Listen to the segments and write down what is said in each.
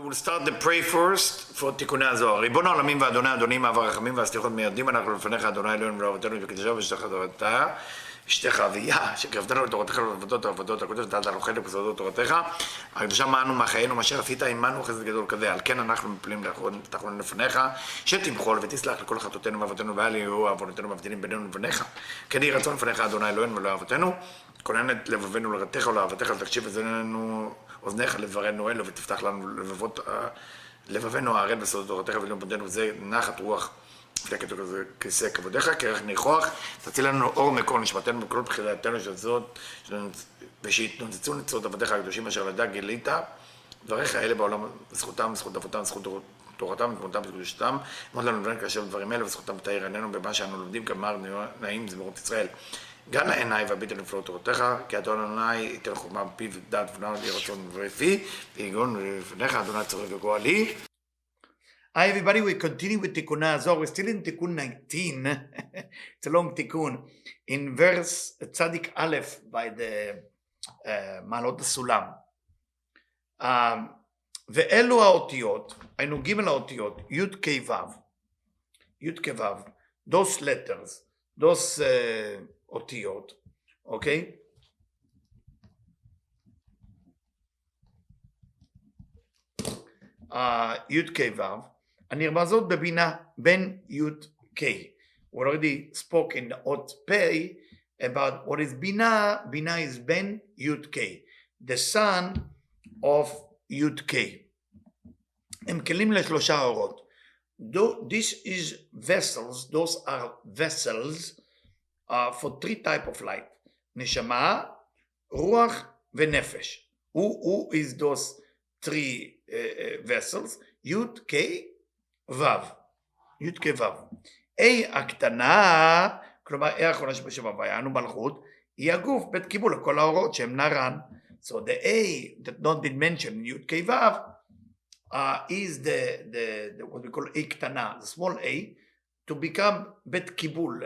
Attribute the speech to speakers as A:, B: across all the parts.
A: We'll start the pray first for Tikkunei Zohar. ריבון העולמים ואדוני אדונים אב הרחמים והסליחות מיידים אנחנו לפניך אדוני אלוהינו ולאבותינו וקדושה ושתך תורתה אשתך אביה שקרבתנו לתורתך ולעבודות העבודות הקודש ודעת הנוכל לפסודות תורתך הקדושה מענו מחיינו מה שעשית עמנו חסד גדול כזה על כן אנחנו מפלים תחתונים לפניך שתמחול ותסלח לכל חטאותינו ואבותינו ואל יהיו עוונותינו מבדילים בינינו לבניך כן יהי רצון לפניך אדוני אלוהינו ולאבותינו כונן את לבבינו לרתך ולאהבתך לתקשיב אזנינו אוזניך לברנו אלו ותפתח לנו לבבינו הערל בסודות תורתך ולמודנו וזה נחת רוח כתוב כזה כיסא כבודיך כרך ניחוח תציל לנו אור מקור נשמתנו בכל בחילתנו של זאת ושיתנוצצו נצרות עבדיך הקדושים אשר לדע גילית דבריך אלה בעולם זכותם זכות אבותם זכות תורתם ותמותם וקדושתם אמרת לנו לבן כאשר דברים אלה וזכותם תאיר עינינו במה שאנו לומדים כמר נעים זמירות ישראל גן העיניי והביט על נפלאות תורתך, כי אדון אדוני ייתן חוכמה בפיו ודעת ונאמר לי רצון ורפי, ויגון לפניך אדוני צורך וגואלי. Hi everybody, we continue with Tikkunei Zohar. We're still in Tikkun 19. It's a long Tikkun. In verse Tzadik Aleph by the מעלות הסולם. ואלו האותיות, היינו ג' האותיות, י' כ' ו', those letters, those אותיות, אוקיי? י' כ' ו', הנרמזות בבינה בין י' כ'. We already spoke in אות פ' about what is בינה. בינה is בין י' כ', the son of י' כ'. הם כלים לשלושה אורות. This is vessels, those are vessels for three type of light, neshama, ruach, ונפש. Who is those three vessels? י' כ' ו'. י' כ' ו'. A הקטנה, כלומר A האחרונה שבשם הוויה, אנו מלכות, היא הגוף, בית קיבול לכל האורות שהם נרן. So the A that not been mentioned, י' כ' ו', is the what we call A קטנה, the small A, to become בית קיבול,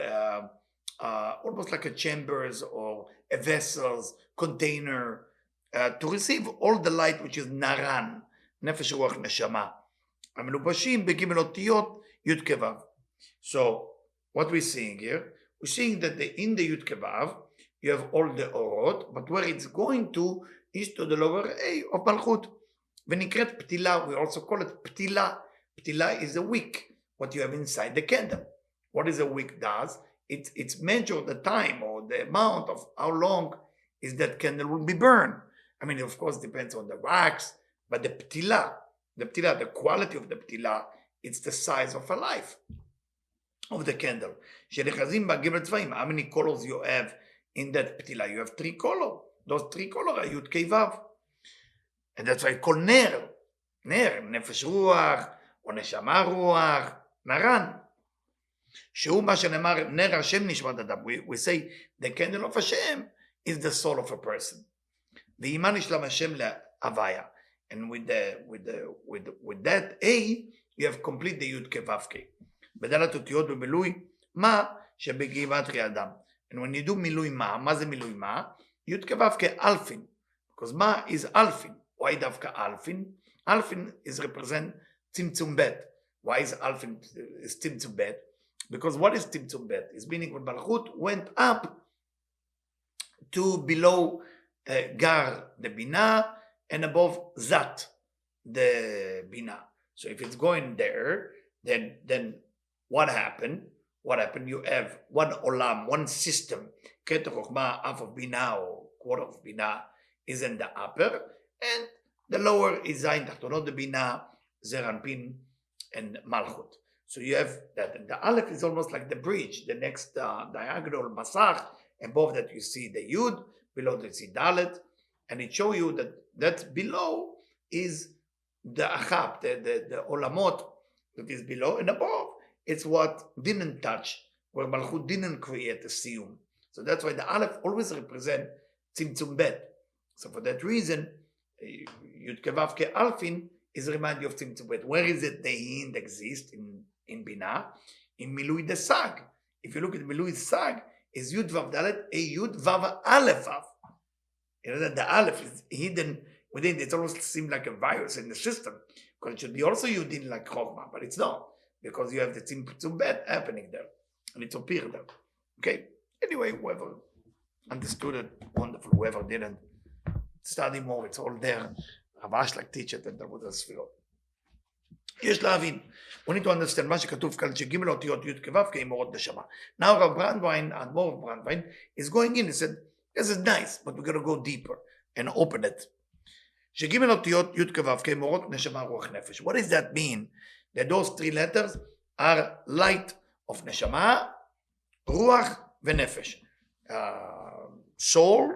A: almost like a chambers or a vessels, container, to receive all the light which is naran, nefesh ruach neshama. המלובשים בג' אותיות י' כ' ו'. So what we're seeing here, we're seeing that in the י' כ' ו' you have all the orot, but where it's going to is to the lower A of malchut. ונקראת פתילה, we also call it פתילה. פתילה is a wick, what you have inside the candle. What is a wick does? It's measure the time or the amount of how long is that candle will be burned. I mean, of course, depends on the wax, but the ptila, the quality of the ptila, it's the size of a life of the candle. How many colors you have in that ptila? You have three colors. Those three colors are yud kei vav. And that's why it's called ner. ner, nefesh ruach, or neshama ruach, naran. שהוא מה שנאמר נר השם נשמת אדם. We say the candle of Hashem is the soul of a person. ועימה נשלם השם להוויה. And with that A you have complete the י' כ' ו' כ'. בדלת אותיות במילוי מה שבגימטריה אדם. And when you do מילוי מה זה מילוי מה? י' כ' ו' כ' אלפין. Because מה is אלפין. Why דווקא אלפין? אלפין is represent צמצום ב'. Why is אלפין is צמצום ב'? Because what is Tzimtzum Bet? It's meaning when Malchut went up to below Gar, the Binah, and above Zat, the Binah. So if it's going there, then what happened? What happened? You have one Olam, one system. Ket Chochmah, half of Binah or quarter of Binah is in the upper, and the lower is Zayin Tachtonot, the Binah, Zer Anpin, and Malchut. So you have that, and the Aleph is almost like the bridge, the next diagonal Masach. Above that you see the Yud, below that you see Dalet, and it shows you that below is the Achab, the Olamot that is below, and above it's what didn't touch, where Malchut didn't create a Siyum. So that's why the Aleph always represent Tzimtzum Bet. So for that reason, Yud Kevav Ke Alfin is a reminder of Tzimtzum Bet. Where is it the Hind exists in Binah? In Milui the Sag. If you look at Milui Sag, is Yud Vav Dalet, a Yud Vav Aleph Vav. You know that the Aleph is hidden within it almost seems like a virus in the system, because it should be also Yudin like Chokhmah, but it's not, because you have the Tzimtzum Bet happening there, and it's appeared there. Okay, anyway, whoever understood it, wonderful. Whoever didn't, study more, it's all there. Rav Ashlag teach it, and that was a ספירות. יש להבין, we need to understand מה שכתוב כאן, שג' אותיות י' כו' עם אורות נשמה. Now Rav Brandwein, Admor of Brandwein, is going in, he said, this is nice, but we're going to go deeper and open it. שג' אותיות י' כו' עם אורות נשמה רוח נפש. What does that mean? That those three letters are light of נשמה, רוח ונפש. Soul,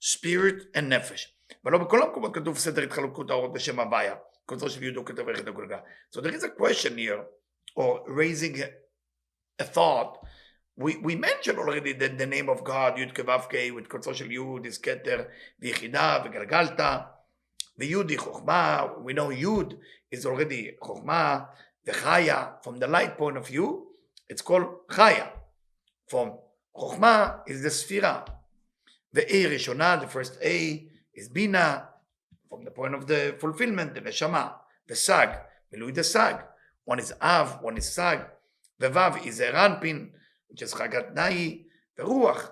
A: spirit and נפש. אבל לא בכל המקומות כתוב סדר התחלקות האורות בשם הוויה. So there is a question here, or raising a thought. We mentioned already that the name of God, Yud Kevavke, with קוצו של Yud is Keter, ויחידה וגלגלתא, ויוד היא חוכמה. We know Yud is already חוכמה, וחיה, from the light point of view, it's called חיה. From חוכמה is the ספירה. ו-A ראשונה, the first A, is בינה, from the point of the fulfillment, the neshama, the sag, milui the sag. One is av, one is sag. The vav is a ranpin, which is chagat nai. The ruach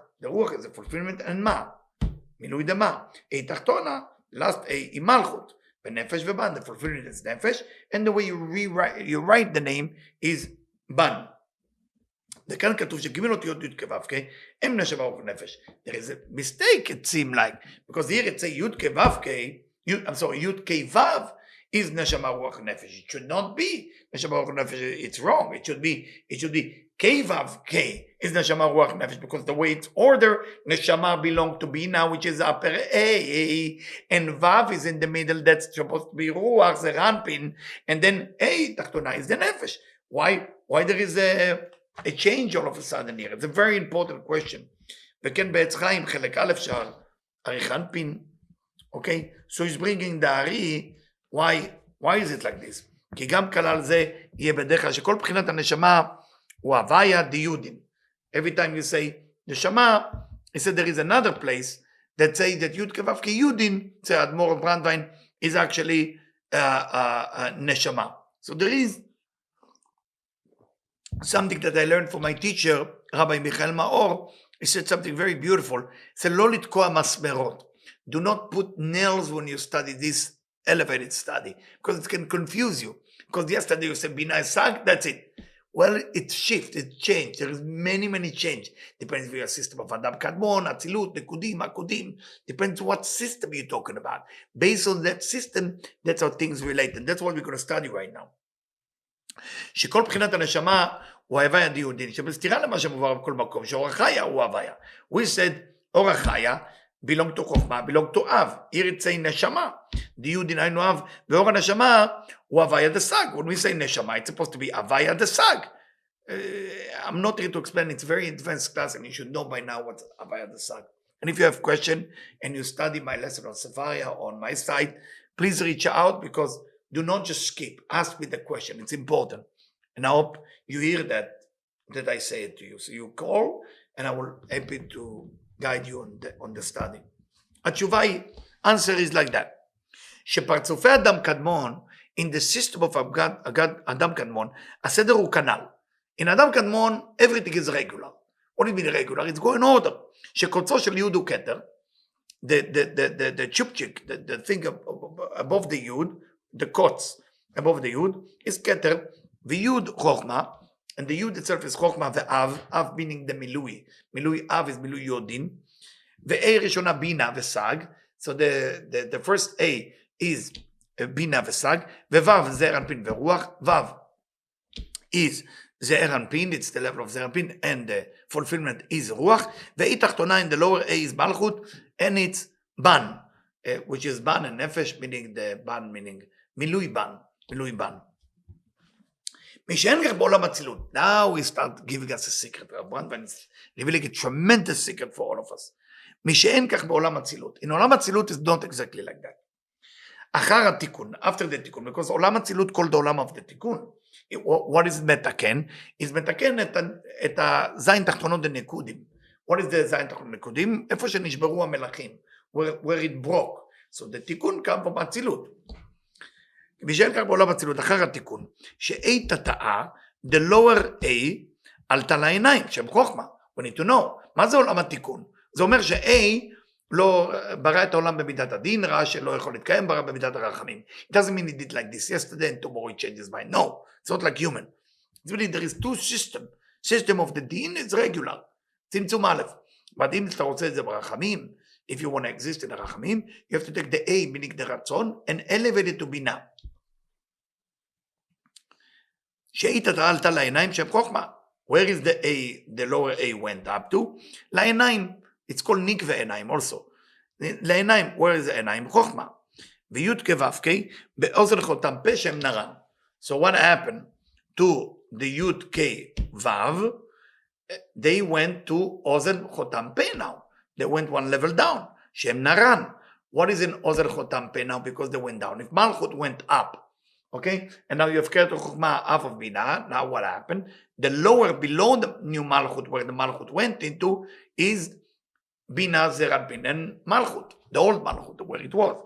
A: is the fulfillment, and ma, milui the ma. A tachtona, last a imalchut. The nefesh veban, the fulfillment is nefesh, and the way you write the name is ban. וכאן כתוב שגימל אותיות י' כו' כ' הם נשמה רוח נפש. There is a mistake, it seems like, because here it says י' כו' כ', I'm sorry, Yud Kei Vav is Neshama Ruach Nefesh. It should not be Neshama Ruach Nefesh. It's wrong. It should be Kei Vav Kei is Neshama Ruach Nefesh, because the way it's ordered, Neshama belongs to Bina, which is upper A, and Vav is in the middle. That's supposed to be Ruach, the Ranpin, and then A, Tachtona, is the Nefesh. Why there is a change all of a sudden here? It's a very important question. וכן בעץ חיים, חלק א' שער, עריך אנפין. Okay, so he's bringing the Ari. Why is it like this? כי גם כלל זה יהיה בדרך כלל שכל בחינת הנשמה הוא הוויה דיודין. Every time you say נשמה, he said there is another place that says that יוד כו' כיודין, say Admor of Brandwein, is actually נשמה. So there is something that I learned from my teacher, Rabbi Michael Maor. He said something very beautiful. He said, לא לתקוע מסמרות. Do not put nails when you study this elevated study, because it can confuse you. Because yesterday you said Bina Sag, that's it. Well, it shifts, it changed. There is many change. Depends if you're a system of Adam Kadmon, Atzilut, Nekudim, Akudim. Depends what system you're talking about. Based on that system, that's how things relate. And that's what we're going to study right now. שכל בחינת הנשמה הוא ההוויה הדיודין, שבסתירה למה שמובא בכל מקום, שאור החיה הוא ההוויה. We said, אור החיה, belong to Chokhmah, belong to Av. Here it say Neshama. The Yudin Ainu Av. Ve'or Neshama, hu Avaya the Sag. When we say Neshama, it's supposed to be Avaya the Sag. I'm not here to explain. It's a very advanced class, and you should know by now what's Avaya the Sag. And if you have question and you study my lesson on Sefaria or on my site, please reach out, because do not just skip. Ask me the question. It's important. And I hope you hear that I say it to you. So you call, and I will be happy to guide you on the study. התשובה היא, answer is like that. שפרצופי אדם קדמון, in the system of אדם קדמון, הסדר הוא כנ"ל. In אדם קדמון, everything is regular. What do you mean regular? It's going in order. שקוצו של יוד הוא כתר, the chupchik, the thing above the yud, the kots above the yud, is כתר, ויוד חוכמה, and the yud itself is חוכמה ואב, אב meaning the milui. Milui av is milui yodin. ו-A ראשונה בינה וסג. So the first A is בינה וסג. ו-Vav זעיר אנפין ורוח. Vav is זעיר אנפין, it's the level of זעיר אנפין, and the fulfillment is רוח. ו-E תחתונה in the lower A is מלכות, and it's ban, which is ban and nefesh, meaning the ban, meaning מילוי ban, מילוי ban. Now we start giving us a secret. One is revealing a tremendous secret for all of us. In עולם אצילות is not exactly like that. אחר התיקון, after the תיקון, because עולם אצילות called the עולם of the תיקון. What is מתקן? is מתקן את הזין תחתונות הנקודים. What is the זין תחתונות הנקודים? איפה שנשברו המלאכים, where it broke. So the Tikkun come from Atzilut. בשביל כך בעולם אצילות, אחר התיקון, ש-A תטעה, the lower A, עלתה לעיניים, שהם חוכמה. We need to know. מה זה עולם התיקון? זה אומר ש-A לא ברא את העולם במידת הדין, ראה שלא יכול להתקיים, ברא במידת הרחמים. It doesn't mean he did like this yesterday and tomorrow he changes mind. No, it's not like human. It's really, there is two systems. System of the deen is regular. צמצום א'. but אם אתה רוצה את זה ברחמים, if you want to exist in הרחמים, you have to take the A, meaning the רצון, and elevate it to בינה. שהיא עלתה לעיניים שהם חוכמה. Where is the A, the lower A went up to? לעיניים. It's called נקווה עיניים also. לעיניים, where is the עיניים? חוכמה. וי' כו' באוזן חותם פה שהם נרן. So what happened to the י' כו'? They went to אוזן חותם פה now. They went one level down. שהם נרן. What is in אוזן חותם פה now? Because they went down. If מלכות went up, okay, and now you have Keter Chokhmah half of Binah. Now what happened? The lower below the new Malchut, where the Malchut went into, is Binah Zerat Bin and Malchut, the old Malchut, where it was.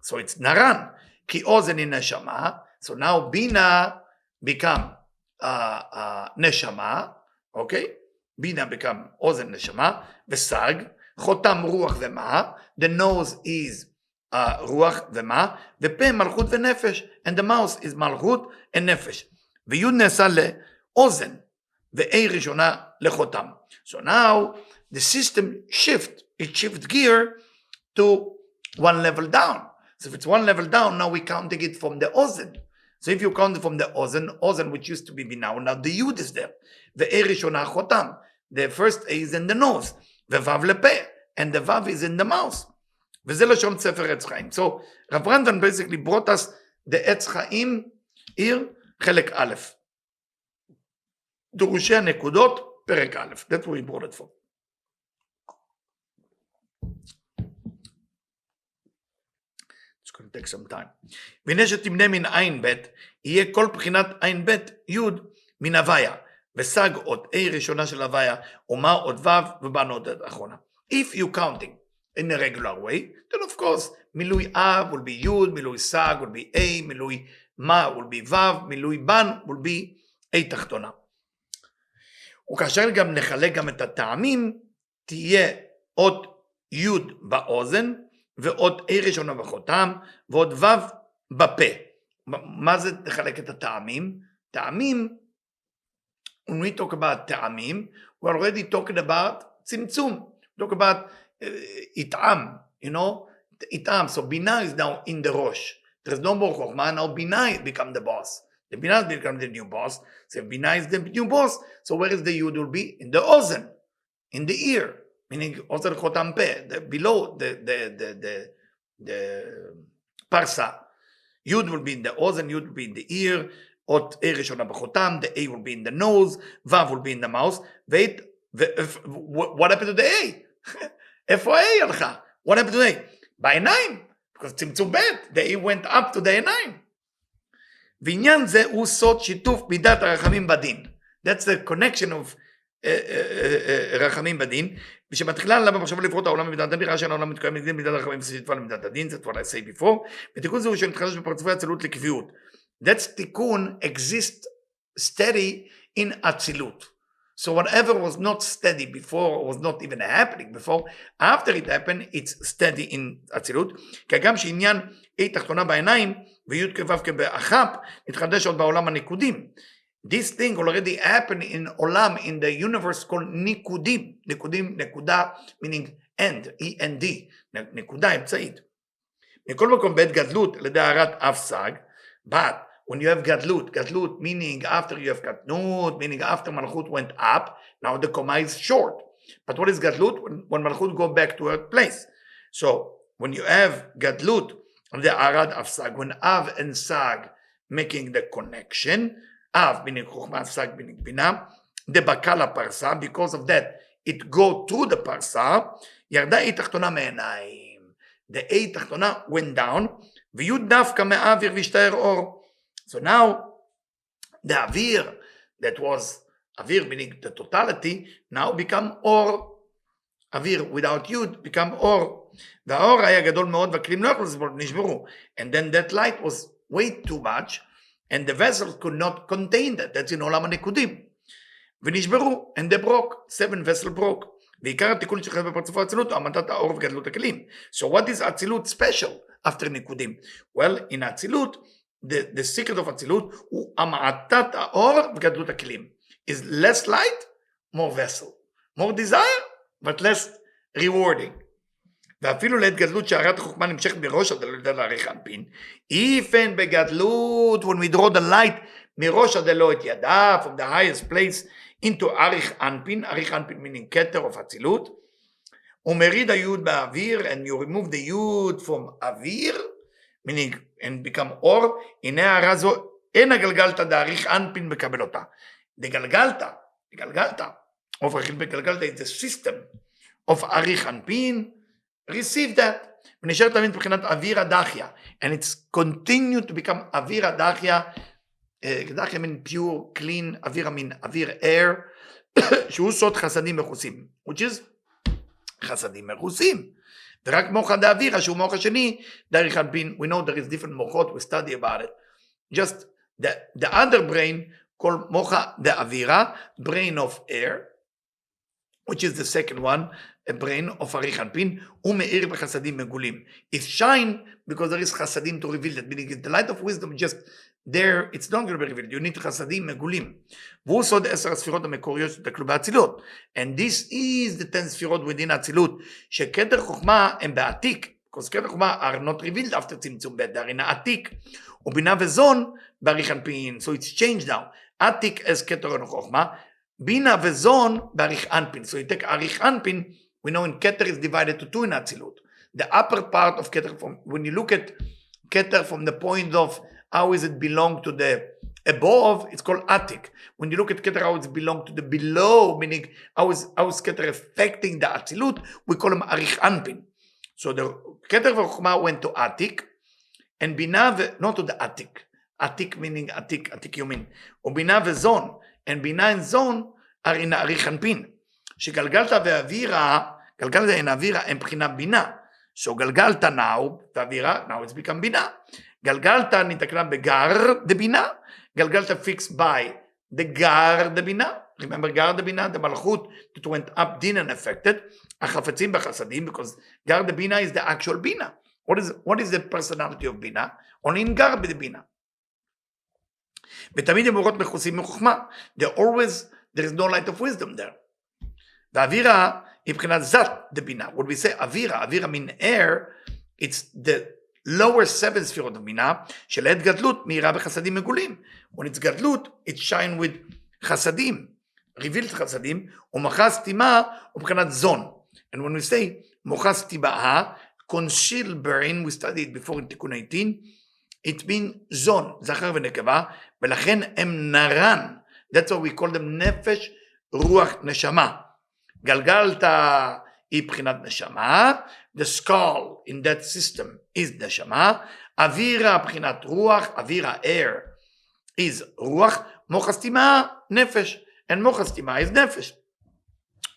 A: So it's Naran. Ki Ozen in Neshama. So now Binah become Neshama. Okay, Binah become Ozen Neshama. Vesag Chotam Ruach Vema. The nose is רוח ומה, ופה מלכות ונפש, and the mouth is מלכות and נפש, ויוד נעשה לאוזן, ו-A ראשונה לחותם. So now the system it shift gear to one level down. So if it's one level down, now we're counting it from the ozen. So if you count it from the ozen which used to be now the yud is there, ו-A ראשונה חותם, the first A is in the nose, ו-Vav לפה, and the Vav is in the mouth. וזה לשון ספר עץ חיים. So, רב רנדן basically brought us the עץ חיים עיר חלק א'. דורשי הנקודות פרק א'. That's what we brought it for. It's going to take some time. והנה שתמנה מן עין ב' יהיה כל בחינת עין ב' י' מן הוויה. וסג עוד A ראשונה של הוויה, ומה עוד ו' ובאנו עוד אחרונה. If you counting in a regular way, then of course, מילוי אב will be יוד, מילוי סג will be A, מילוי מה will be ו', מילוי בן will be A תחתונה. וכאשר גם נחלק גם את הטעמים, תהיה עוד יוד באוזן, ועוד A ראשונה בחותם, ועוד ו' בפה. מה זה נחלק את הטעמים? טעמים, when we talk about טעמים, we're already talking about צמצום. Talk about itam, you know, itam. So Binah is now in the Rosh. There's no more Chokhmah. Now Binah become the boss. The Binah become the new boss. So if Binah is the new boss, so where is the Yud will be? In the Ozen, in the ear, meaning Ozen Chotam Peh, below the Parsa. Yud will be in the Ozen, Yud will be in the ear, Ot A Rishona B'chotam, the A will be in the nose, Vav will be in the mouth. Wait, what happened to the A? איפה A הלכה? What happened to A? בעיניים, because צמצום ב', the A went up to the עיניים. ועניין זה הוא סוד שיתוף מידת הרחמים בדין. That's the connection of רחמים בדין, ושמתחילה עליו במחשבה לפרוט העולם במידת הדין, נראה שהעולם מתקיים מדין מידת הרחמים שיתפה למידת הדין, זה כבר I say before, ותיקון זה הוא שמתחדש בפרצופי אצילות לקביעות. That's תיקון exist steady in אצילות. So whatever was not steady before, was not even happening before, after it happened, it's steady in אצילות. כי גם שעניין A תחתונה בעיניים, וי' כו' כבאחפ, מתחדש עוד בעולם הניקודים. This thing already happened in עולם, in the universe called ניקודים. ניקודים, נקודה, meaning end, E-N-D, נקודה אמצעית. מכל מקום בית גדלות, לידי הערת אף סג, but when you have gadlut meaning after you have katnut, meaning after malchut went up, now the koma is short. But what is gadlut? When malchut go back to her place. So when you have gadlut, the arad of sag, when av and sag making the connection, av meaning chokhmah, sag meaning binah, the bakala parsa, because of that, it go through the parsa, yarda e tachtona me'enayim. The A tachtona went down, v'yud dafka me'avir v'ishtaer or. So now, the avir, that was avir meaning the totality, now become or. Avir without yud become or. והאור היה גדול מאוד והכלים לא יכלו לסבול, נשברו. And then that light was way too much, and the vessels could not contain that. That's in עולם הנקודים. ונשברו, and they broke, 7 vessels broke. ועיקר התיקון שחייב בפרצופו האצילות הוא המתת האור וגדלות הכלים. So what is אצילות special after נקודים? Well, in אצילות, the secret of אצילות הוא המתת האור וגדלות הכלים. Is less light, more vessel. More desire, but less rewarding. ואפילו לעת גדלות שהארת החוכמה נמשכת מראש הדלות לעריך אנפין, even בגדלות, when we draw the light מראש הדלו את ידה, from the highest place into עריך אנפין, עריך אנפין meaning כתר of אצילות, ומריד היוד באוויר, and you remove the יוד from אוויר, meaning, and become אור, הנה הערה זו, אין הגלגלתא דעריך אנפין מקבל אותה. דגלגלתא, of גלגלתא is the system of עריך אנפין, receive that, ונשאר תמיד מבחינת אוויר הדחיה, and it's continued to become אוויר הדחיה, דחיה מין pure, clean, אוויר מין אוויר air, שהוא סוד חסדים מכוסים, which is חסדים מכוסים, ורק מוח דאווירה, שהוא מוח השני, דעריך אנפין, we know there is different מוחות, we study about it, just the other brain, called מוח דאווירה, brain of air, which is the second one, a brain of עריך אנפין, הוא מאיר בחסדים מגולים. It's shine because there is חסדים to reveal that, meaning the light of wisdom just there, it's not going to be revealed, you need חסדים מגולים. והוא סוד 10 הספירות המקוריות שתקלו באצילות. And this is the 10 ספירות within האצילות, שכתר חוכמה הם בעתיק, because כתר חוכמה are not revealed after צמצום ב', they are in העתיק, ובינה וזון בעריך אנפין, so it's changed now. עתיק as כתר חוכמה, בינה וזון בעריך אנפין, so you take עריך אנפין, we know in Keter is divided to 2 in Atzilut. The upper part of Keter, when you look at Keter from the point of how is it belong to the above, it's called Atik. When you look at Keter, how it's belong to the below, meaning how is Keter affecting the Atzilut, we call him Arich Anpin. So the Keter V'Chokhmah went to Atik, and Bina, not to the Atik. Atik meaning Atik you mean. Or Bina V'Zon, and Bina and Zon are in Arich Anpin. שגלגלתא ואווירה, גלגלתא אין אווירה הם בחינה בינה. So גלגלתא now, ואווירה, now it's become בינה. גלגלתא נתקנה בגר דבינה, גלגלתא fixed by the גר דבינה. Remember גר דבינה, the מלכות that went up din and affected, החפצים בחסדים, because גר דבינה is the actual בינה. What is the personality of בינה? only in גר בדבינה. ותמיד הם אורות מכוסים מחוכמה. There is no light of wisdom there. והאווירה היא מבחינת זת דבינה. When we say אווירה, אווירה mean air, it's the lower 7 ספירות of בינה, שלעת גדלות מהירה בחסדים מגולים. When it's גדלות, it shine with חסדים, revealed חסדים, ומחה סתימה הוא מבחינת זון. And when we say מוחה סתימה, concealed brain, we studied before in תיקון 18, it means זון, זכר ונקבה, ולכן הם נרן. That's why we call them נפש, רוח, נשמה. גלגלתא היא בחינת נשמה, the skull in that system is נשמה, אווירה בחינת רוח, אווירה air is רוח, מוח הסתימה נפש, and מוח הסתימה is נפש.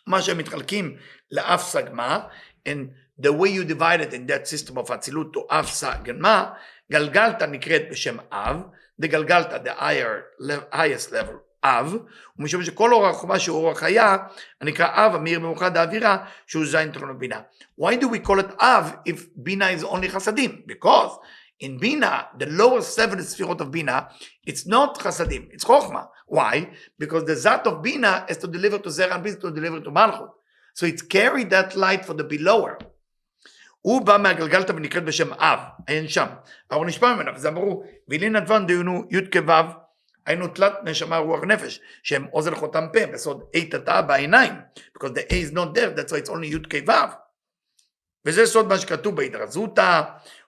A: מה שהם מתחלקים לאף סגמה, and the way you divide it in that system of אצילות to אף סגמה, גלגלתא נקראת בשם אב, דגלגלתא the highest level, אב, ומשום שכל אור החוכמה שהוא אור החיה, הנקרא אב, המאיר במוחד האווירה, שהוא זין תכונות בינה. Why do we call it אב if בינה is only חסדים? Because in בינה, the lower 7 ספירות of בינה, it's not חסדים, it's חוכמה. Why? Because the zat of בינה is to deliver to זרע אנפין, to deliver to מלכות. So it's carried that light for the belower. הוא בא מהגלגלתא ונקראת בשם אב, אין שם. אבל נשמע ממנו, וזה אמרו, ואילין אדוון דהיינו י' כו' היינו תלת נשמה רוח נפש, שהם אוזן חותם פה, בסוד אי תתאה בעיניים, because the A is not there, that's why it's only י' כו'. וזה סוד מה שכתוב בהתרזותא,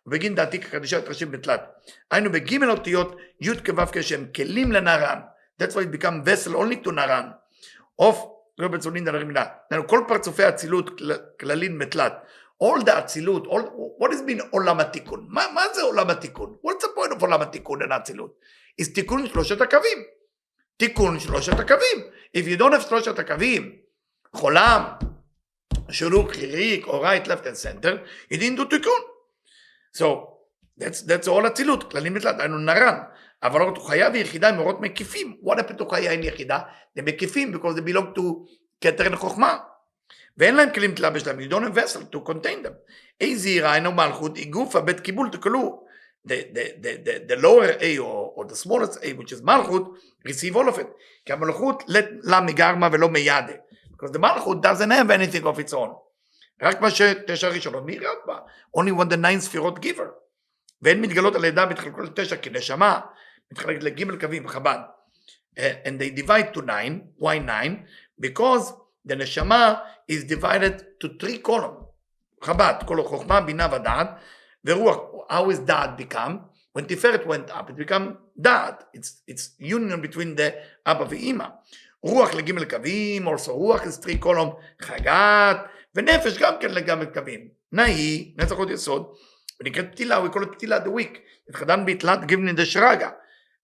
A: ובגין דעתי כקדישה התרשים בתלת. היינו בגימל אותיות י' כו' כשהם כלים לנרן, that's why it become vessel only to נרן. לא בצולין דלרים מילה, כל פרצופי האצילות כללין בתלת, all the אצילות, what has been עולם התיקון? מה זה עולם התיקון? What's the point of עולם התיקון in האצילות? is תיקון 3 הקווים. תיקון 3 הקווים. If you don't have 3 הקווים, חולם, should look Rick or right, left, and center, he didn't do Tikkun. So, that's all אצילות, כללים בתלת, היינו נרן. אבל אורות הוא חיה ויחידה עם אורות מקיפים. What happened to חיה עם יחידה? They מקיפים because they belong to כתר לחוכמה. ואין להם כלים תלה בשלם, you don't have vessel to contain them. איזה עירה אינו מלכות, היא גופה בית קיבול, תקלו. The lower A or the smallest A, which is מלכות, receive all of it. כי המלכות לה מגרמה ולא מידה. Because the מלכות doesn't have anything of its own. רק מה שתשע ראשונות מירד בה. Only when the 9 ספירות giver. והן מתגלות על ידה מתחלקות לתשע כנשמה, מתחלקת לג' קווים, חב"ד. And they divide to 9. Why 9? Because the neshama is divided to 3 columns. חב"ד, כל חוכמה, בינה ודעת, ורוח. How is דעת become? When Tiferet went up, it became דעת. It's union between the אבא ואמא. רוח לג' קווים, also רוח is 3 columns, חגת, ונפש גם כן לג' קווים. נאי, נצחות יסוד, ונקראת פתילה, we call it פתילה the week. התחדן בהתלת given in the shraga.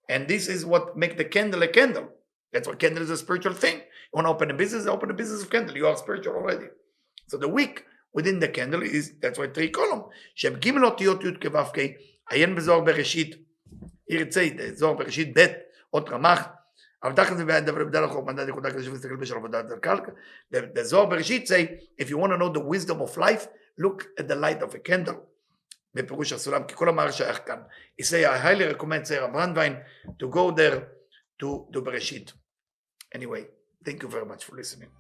A: And this is what makes the candle a candle. That's why candle is a spiritual thing. You want to open a business of candle. You are spiritual already. So the wick within the candle is, that's why 3 columns. שהם ג' אותיות י' כו' כ', עיין בזוהר בראשית, ירצה, זוהר בראשית ב', אות רמ"ח, הבטח זה ועד דבר בדל החוק, מדע נקודה כזה שמסתכל בשל עבודת הקרקע. The זוהר בראשית say, if you want to know the wisdom of life, look at the light of a candle. בפירוש הסולם, כי כל המערכת שייך כאן. He say, I highly recommend Sarah Brandwein to go there to Bereishit. Anyway, thank you very much for listening.